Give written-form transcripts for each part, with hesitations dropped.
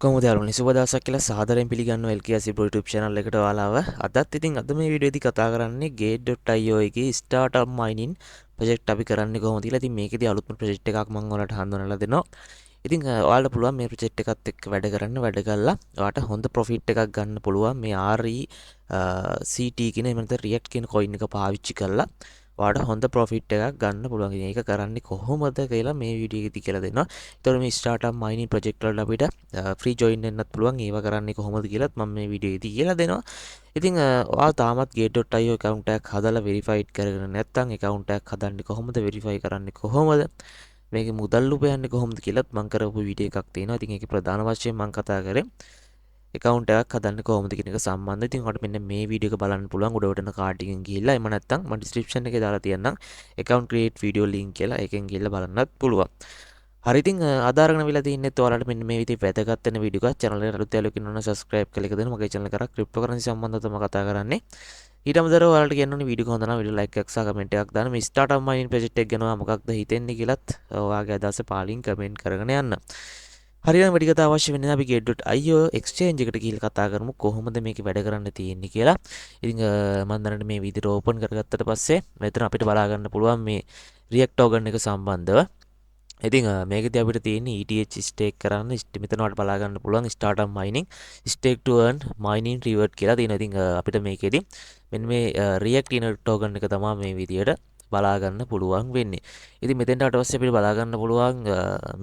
කොහොමද යාළුවනේ සුබ දවසක් කියලා සාදරයෙන් පිළිගන්නවා LKC Pro YouTube channel එකට ඔයාලව. අදත් ඉතින් අද මේ වීඩියෝදී කතා කරන්නේ gate.io එකේ startup mining project අපි කරන්නේ කොහොමද කියලා. ඉතින් මේකේදී අලුත්ම project එකක් මම ඔයාලට හඳුන්වලා දෙනවා. ඉතින් ඔයාලට පුළුවන් මේ project එකත් එක්ක වැඩ කරන්න වැඩ කරලා ඔයාලට හොඳ profit එකක් ගන්න පුළුවන් මේ RECT කියන එහෙම නැත්නම් RECT කියන coin එක පාවිච්චි කරලා ඔයාලට හොඳ profit එකක් ගන්න පුළුවන්. ඉතින් ඒක කරන්නේ කොහොමද කියලා මේ වීඩියෝ එකේදී කියලා දෙනවා. ඒතකොට මේ startup mining project වලට අපිට free join වෙන්නත් පුළුවන්. ඒව කරන්නේ කොහොමද කියලාත් මම මේ වීඩියෝ එකේදී කියලා දෙනවා. ඉතින් ඔයා තාමත් gate.io account එකක් හදලා verified කරගෙන නැත්නම් account එකක් හදන්නේ කොහොමද verify කරන්නේ කොහොමද මේකේ මුදල් උපයන්නේ කොහොමද කියලාත් මම කරපු වීඩියෝ එකක් තියෙනවා. ඉතින් ඒකේ ප්‍රධාන වශයෙන් මම කතා කරේ account එකක් හදන්න කොහොමද කියන එක සම්බන්ධව. ඉතින් ඔයාලට මෙන්න මේ වීඩියෝ එක බලන්න පුළුවන් උඩට යන කාඩ් එකෙන් ගිහිල්ලා. එහෙම නැත්නම් මම description එකේ දාලා තියන්නම් account create video link කියලා. ඒකෙන් ගිහිල්ලා බලන්නත් පුළුවන්. හරි ඉතින් අද අරගෙන විලා තින්නේ ඔයාලට මෙන්න මේ විදිහේ වැදගත් වෙන වීඩියෝ එකක්. channel එකට අලුත් යාළුවෙක් ඉන්නවනම් subscribe කරලා එක දෙන්න. මගේ channel කරා cryptocurrency සම්බන්ධව තමයි කතා කරන්නේ. ඊට අමතරව ඔයාලට කියන්න ඕනේ වීඩියෝ එක හොඳ නම් වීඩියෝ like එකක් සහ comment එකක් දාන්න. මේ startup mining project එක ගැන මොකක්ද හිතෙන්නේ කියලාත් ඔයාගේ අදහස පාලින් comment කරගෙන යන්න. හරියටම වැඩි කතා අවශ්‍ය වෙන්නේ අපි gate.io exchange එකට ගිහිල්ලා කතා කරමු කොහොමද මේක වැඩ කරන්න තියෙන්නේ කියලා. ඉතින් මම දැනට මේ විදිහට open කරගත්තට පස්සේ මෙතන අපිට බලා ගන්න පුළුවන් මේ RECT token එක සම්බන්ධව. ඉතින් මේකදී අපිට තියෙන්නේ ETH stake කරන්න මෙතන වලට බලා ගන්න පුළුවන් startup mining stake to earn mining reward කියලා තියෙනවා. ඉතින් අපිට මේකෙදී මෙන්න මේ RECT කියන token එක තමයි මේ විදියට බලා ගන්න පුළුවන් වෙන්නේ. ඉතින් මෙතෙන්ට ඊට පස්සේ අපිට බලා ගන්න පුළුවන්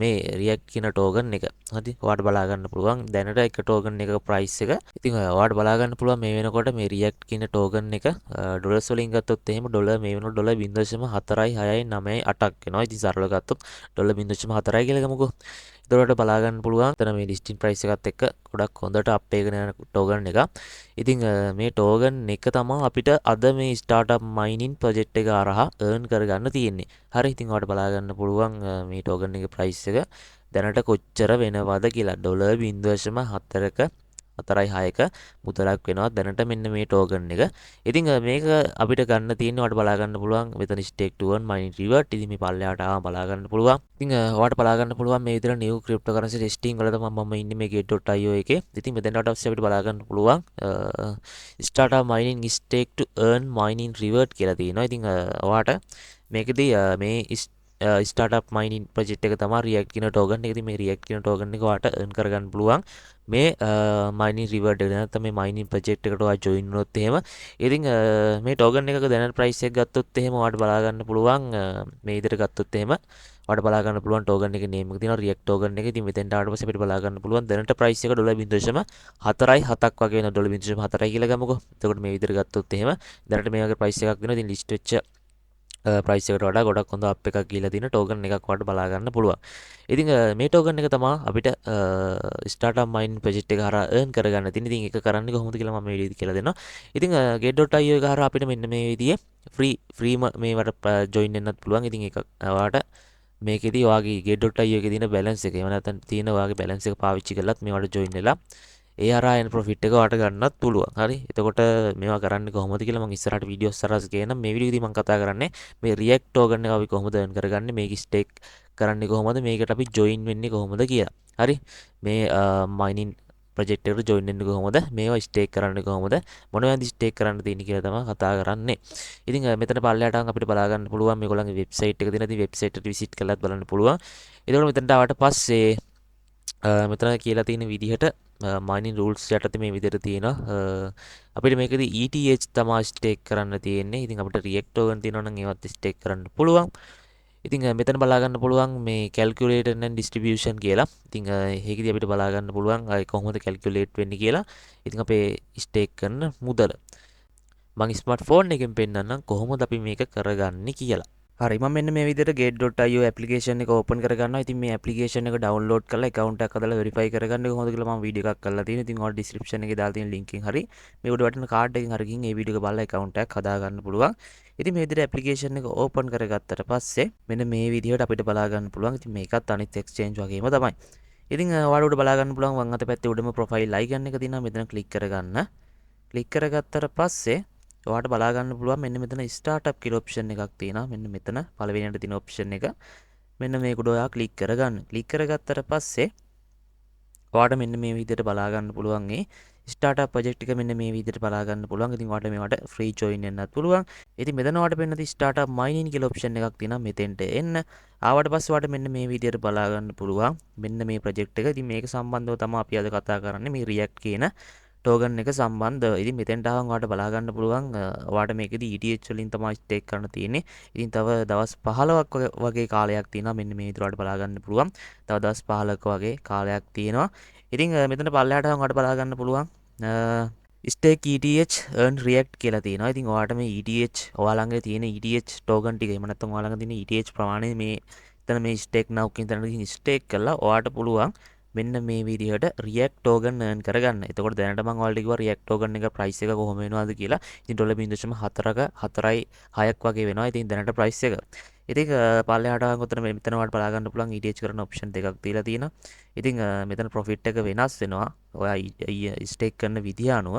මේ RECT කියන token එක. හරි. ඔයාලට බලා ගන්න පුළුවන් දැනට එක token එකක price එක. ඉතින් ඔයාලට බලා ගන්න පුළුවන් මේ වෙනකොට මේ RECT කියන token එක ඩොලර්ස් වලින් ගත්තොත් එහෙම ඩොලර් මේ වෙනකොට ඩොලර් 0.4698ක් වෙනවා. ඉතින් සරලව ගත්තොත් ඩොලර් 0.4යි කියලා ගමුකෝ. එතකොට බලා ගන්න පුළුවන් එතන මේ listing price එකත් එක්ක ගොඩක් හොඳට අප් එකගෙන යන token එක. ඉතින් මේ token එක තමයි අපිට අද මේ startup mining project එක හරහා earn කරගන්න තියෙන්නේ. හරි. ඉතින් ඔයාලට බලා ගන්න පුළුවන් මේ token එකේ price එක දැනට කොච්චර වෙනවද කියලා. ඩොලර් 0.4ක 4.6ක මුදලක් වෙනවා දැනට මෙන්න මේ token එක. ඉතින් මේක අපිට ගන්න තියෙන්නේ ඔයාලට බලා ගන්න පුළුවන් මෙතන stake to earn mining reward. ඉතින් මේ පල්ලෙහාට ආවම බලා ගන්න පුළුවන්. ඉතින් ඔයාලට බලා ගන්න පුළුවන් මේ විදිහට new cryptocurrency testing වල තමයි මම ඉන්නේ මේ gate.io එකේ. ඉතින් මෙතනට අපිට බලා ගන්න පුළුවන් startup mining stake to earn mining reward කියලා තියෙනවා. ඉතින් ඔයාට මේකදී මේ ස්ටාර්ට්අප් මයිනින් ප්‍රොජෙක්ට් එක තමයි RECT කියන token එක. ඉතින් මේ RECT කියන token එක ඔයාලට earn කරගන්න පුළුවන් මේ mining reward එක. නැත්නම් මේ mining project එකට ඔයා join වුණොත් එහෙම. ඉතින් මේ token එකක දැනට price එක ගත්තොත් එහෙම ඔයාලට බලා ගන්න පුළුවන් මේ විදිහට ගත්තොත් එහෙම ඔයාලට බලා ගන්න පුළුවන් token එකේ name එක තියෙනවා RECT token එක. ඉතින් මෙතෙන්ට ආවට පස්සේ අපිට බලා ගන්න පුළුවන් දැනට price එක ඩොලර් 0.47ක් වගේ වෙනවා. ඩොලර් 0.4යි කියලා ගමුකෝ. එතකොට මේ විදිහට ගත්තොත් එහෙම දැනට මේ වගේ price එකක් වෙනවා. ඉතින් list වෙච්ච ප්‍රයිස් එකට වඩා ගොඩක් හොඳ අප් එකක් ගිහලා තියෙන token එකක් වලට බලා ගන්න පුළුවන්. ඉතින් මේ token එක තමයි අපිට startup mining project එක හරහා earn කරගන්න තියෙන. ඉතින් ඒක කරන්නේ කොහොමද කියලා මම මේ විදිහට කියලා දෙනවා. ඉතින් gate.io එක හරහා අපිට මෙන්න මේ විදිහේ free මේවට join වෙන්නත් පුළුවන්. ඉතින් ඒක ඔයාලට මේකෙදී ඔයාගේ gate.io එකේ තියෙන balance එක එහෙම නැත්නම් තියෙන ඔයාගේ balance එක පාවිච්චි කරලත් මේවට join වෙලා ඒ හරහා එන ප්‍රොෆිට් එක ඔයාලට ගන්නත් පුළුවන්. හරි. එතකොට මේවා කරන්නේ කොහොමද කියලා මම ඉස්සරහට වීඩියෝස් සරස් ගේනම්. මේ වීඩියෝදී මම කතා කරන්නේ මේ RECT token එක අපි කොහොමද earn කරගන්නේ, මේක stake කරන්නේ කොහොමද, මේකට අපි join වෙන්නේ කොහොමද කියලා. හරි. මේ mining project එකට join වෙන්නේ කොහොමද, මේවා stake කරන්නේ කොහොමද, මොනවද stake කරන්න තියෙන්නේ කියලා තමයි කතා කරන්නේ. ඉතින් මෙතන පල්ලෙහාට අපිට බලා ගන්න පුළුවන් මේගොල්ලන්ගේ website එක තියෙනවා. ඉතින් website එකට visit කරලාත් බලන්න පුළුවන්. එතකොට මෙතනට ආවට පස්සේ මෙතන කියලා තියෙන විදිහට mining rules යටතේ මේ විදිහට තියෙනවා. අපිට මේකදී ETH තමයි stake කරන්න තියෙන්නේ. ඉතින් අපිට RECT token තියෙනවා නම් ඒවත් stake කරන්න පුළුවන්. ඉතින් මෙතන බලා ගන්න පුළුවන් මේ calculator and distribution කියලා. ඉතින් ඒකෙදී අපිට බලා ගන්න පුළුවන් කොහොමද calculate වෙන්නේ කියලා. ඉතින් අපේ stake කරන මුදල මම ස්මාර්ට්ෆෝන් එකෙන් පෙන්නන්නම් කොහොමද අපි මේක කරගන්නේ කියලා. හරි මම මෙන්න මේ විදිහට gate.io application එක open කරගන්නවා. ඉතින් මේ application එක download කරලා account එකක් හදලා verify කරගන්න කොහොමද කියලා මම වීඩියෝ එකක් කරලා තියෙනවා. ඉතින් ඔයාලා description එකේ දාලා තියෙන link එකෙන් හරි මේ උඩ වටින card එකෙන් හරි ගිහින් මේ වීඩියෝ එක බලලා account එකක් හදා ගන්න පුළුවන්. ඉතින් මේ විදිහට application එක open කරගත්තට පස්සේ මෙන්න මේ විදිහට අපිට බලා ගන්න පුළුවන්. ඉතින් මේකත් අනිත් exchange වගේම තමයි. ඉතින් ඔයාලා උඩ බලා ගන්න පුළුවන් වම් අත පැත්තේ උඩම profile icon එක තියෙනවා. මෙතන click කරගන්න. click කරගත්තට පස්සේ ඔයාට බලා ගන්න පුළුවන් මෙන්න මෙතන ස්ටාර්ට්අප් කියලා ඔප්ෂන් එකක් තියෙනවා. මෙන්න මෙතන පළවෙනියට තියෙන ඔප්ෂන් එක. මෙන්න මේකට ඔයා ක්ලික් කරගන්න. ක්ලික් කරගත්තට පස්සේ ඔයාට මෙන්න මේ විදිහට බලා ගන්න පුළුවන් ඒ ස්ටාර්ට්අප් ප්‍රොජෙක්ට් එක මෙන්න මේ විදිහට බලා ගන්න පුළුවන්. ඉතින් ඔයාට මේවට ෆ්‍රී ජොයින් වෙන්නත් පුළුවන්. ඉතින් මෙතන ඔයාට පෙන්නන ස්ටාර්ට්අප් මයිනින් කියලා ඔප්ෂන් එකක් තියෙනවා මෙතෙන්ට එන්න. ආවට පස්සේ ඔයාට මෙන්න මේ විදිහට බලා ගන්න පුළුවන්. මෙන්න මේ ප්‍රොජෙක්ට් එක. ඉතින් මේක සම්බන්ධව තමයි අපි අද කතා කරන්නේ මේ RECT කියන ටෝකන් එක සම්බන්ධව. ඉතින් මෙතෙන්ට ආවම ඔයාලට බලා ගන්න පුළුවන් ඔයාට මේකෙදි ETH වලින් තමයි ස්ටේක් කරන්න තියෙන්නේ. ඉතින් තව දවස් 15ක් වගේ කාලයක් තියෙනවා. මෙන්න මේ විදිහට ඔයාලට බලා ගන්න පුළුවන්. තව දවස් 15ක වගේ කාලයක් තියෙනවා. ඉතින් මෙතන පල්ලෙහාට ආවම ඔයාලට බලා ගන්න පුළුවන් ස්ටේක් ETH earn RECT කියලා තියෙනවා. ඉතින් ඔයාලට මේ ETH ඔයාලා ළඟ තියෙන ETH ටෝකන් ටික එහෙම නැත්නම් ඔයාලා ළඟ තියෙන ETH ප්‍රමාණය මේ එතන මේ ස්ටේක් now කියන තැනට ගිහින් ස්ටේක් කරලා ඔයාලට පුළුවන් මෙන්න මේ විදිහට RECT ටෝකන් earn කරගන්න. එතකොට දැනට මම ඔයාලට කිව්වා RECT ටෝකන් එක ප්‍රයිස් එක කොහොම වෙනවද කියලා. ඉතින් $0.4ක 4.6ක් වගේ වෙනවා. ඉතින් දැනට ප්‍රයිස් එක. ඉතින් පල්ලෙහාට ආවම උතන මෙතන ඔයාලට බලා ගන්න පුළුවන් ETH කරන ඔප්ෂන් දෙකක් දීලා තියෙනවා. ඉතින් මෙතන ප්‍රොෆිට් එක වෙනස් වෙනවා. ඔයා ස්ටේක් කරන විදිය අනුව.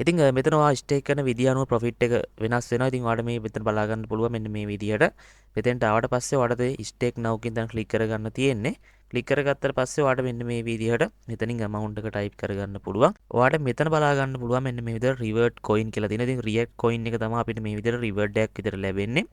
ඉතින් මෙතන ඔයා ස්ටේක් කරන විදිය අනුව ප්‍රොෆිට් එක වෙනස් වෙනවා. ඉතින් ඔයාලට මේ මෙතන බලා ගන්න පුළුවන් මෙන්න මේ විදියට. මෙතෙන්ට ආවට පස්සේ ඔයාලට ස්ටේක් now කියන තැන ක්ලික් කරගන්න තියෙන්නේ. ක්ලික් කරගත්තට පස්සේ ඔයාලට මෙන්න මේ විදිහට මෙතනින් amount එක type කරගන්න පුළුවන්. ඔයාලට මෙතන බලා ගන්න පුළුවන් මෙන්න මේ විදිහට reward coin කියලා තියෙනවා. ඉතින් RECT coin එක තමයි අපිට මේ විදිහට reward එකක් විතර ලැබෙන්නේ.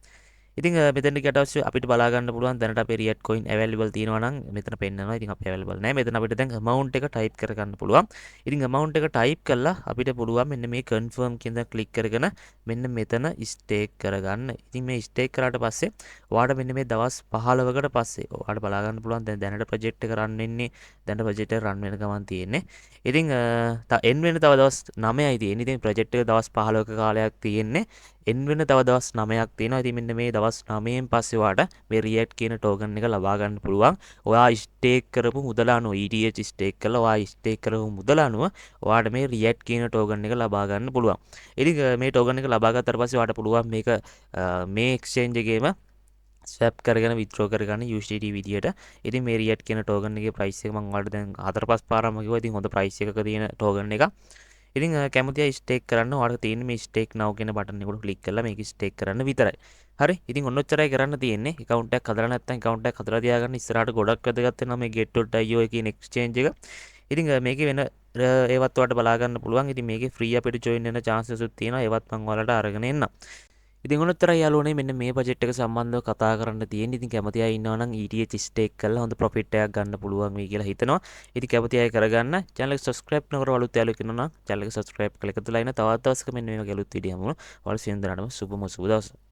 ඉතින් මෙතෙන්ට ගියට පස්සේ අපිට බලා ගන්න පුළුවන් දැනට අපේ RECT coin available තියෙනවා නම් මෙතන පෙන්නනවා. ඉතින් අපි available නැහැ. මෙතන අපිට දැන් amount එක type කරගන්න පුළුවන්. ඉතින් amount එක type කළා අපිට පුළුවන් මෙන්න මේ confirm කියන දා click කරගෙන මෙන්න මෙතන stake කරගන්න. ඉතින් මේ stake කරාට පස්සේ ඔයාලට මෙන්න මේ දවස් 15කට පස්සේ ඔයාලට බලා ගන්න පුළුවන් දැනට project එක run වෙන්නේ. දැනට project එක run වෙන ගමන් තියෙන්නේ. ඉතින් end වෙන තව දවස් 9යි තියෙන්නේ. ඉතින් project එක දවස් 15ක කාලයක් තියෙන්නේ. end වෙන තව දවස් 9ක් තියෙනවා. ඉතින් මෙන්න මේ දවස් 9න් පස්සේ ඔයාට මේ RECT කියන ටෝකන් එක ලබා ගන්න පුළුවන්. ඔයා ස්ටේක් කරපු මුදල අනුව ETH ස්ටේක් කරලා ඔයා ස්ටේක් කරපු මුදල අනුව ඔයාට මේ RECT කියන ටෝකන් එක ලබා ගන්න පුළුවන්. ඉතින් මේ ටෝකන් එක ලබා ගත්තට පස්සේ ඔයාට පුළුවන් මේක මේ එක්ස්චේන්ජ් එකේම ස්වැප් කරගෙන විත්ඩ්‍රෝ කරගන්න USDT විදියට. ඉතින් මේ RECT කියන ටෝකන් එකේ ප්‍රයිස් එක මම ඔයාලට දැන් 4-5 පාරක්ම කිව්වා. ඉතින් හොඳ ප්‍රයිස් එකක තියෙන ටෝකන් එකක්. ඉතින් කැමති අය ස්ටේක් කරන්න ඔයාලට තියෙන්නේ මේ ස්ටේක් now කියන බටන් එකට ක්ලික් කරලා මේක ස්ටේක් කරන්න විතරයි. හරි. ඉතින් ඔන්න ඔච්චරයි කරන්න තියෙන්නේ. account එකක් හදලා නැත්නම් account එකක් හදලා තියාගන්න ඉස්සරහට ගොඩක් වැදගත් වෙනවා මේ get.io කියන exchange එක. ඉතින් මේකේ වෙන ඒවත් ඔයාලට බලා ගන්න පුළුවන්. ඉතින් මේකේ free අපිට join වෙන chances උත් තියෙනවා. ඒවත් මම ඔයාලට අරගෙන එන්නම්. ඉතින් ඔන්නතරයි යාළුවනේ මෙන්න මේ බජට් එක සම්බන්ධව කතා කරන්න තියෙන්නේ. ඉතින් කැමති අය ඉන්නවා නම් ETH ස්ටේක් කරලා හොඳ ප්‍රොෆිට් එකක් ගන්න පුළුවන් වෙයි කියලා හිතනවා. ඉතින් කැමති අය කරගන්න. channel එක subscribe නොකර අලුත් යාළුවෙක් ඉන්නවා නම් channel එක subscribe කරලා එකතුලා ඉන්න තවත් දවසක මෙන්න මේ වගේ අලුත් වීඩියෝ යමු. ඔයාලා සියලු දෙනාටම සුබම සුබ දවසක්.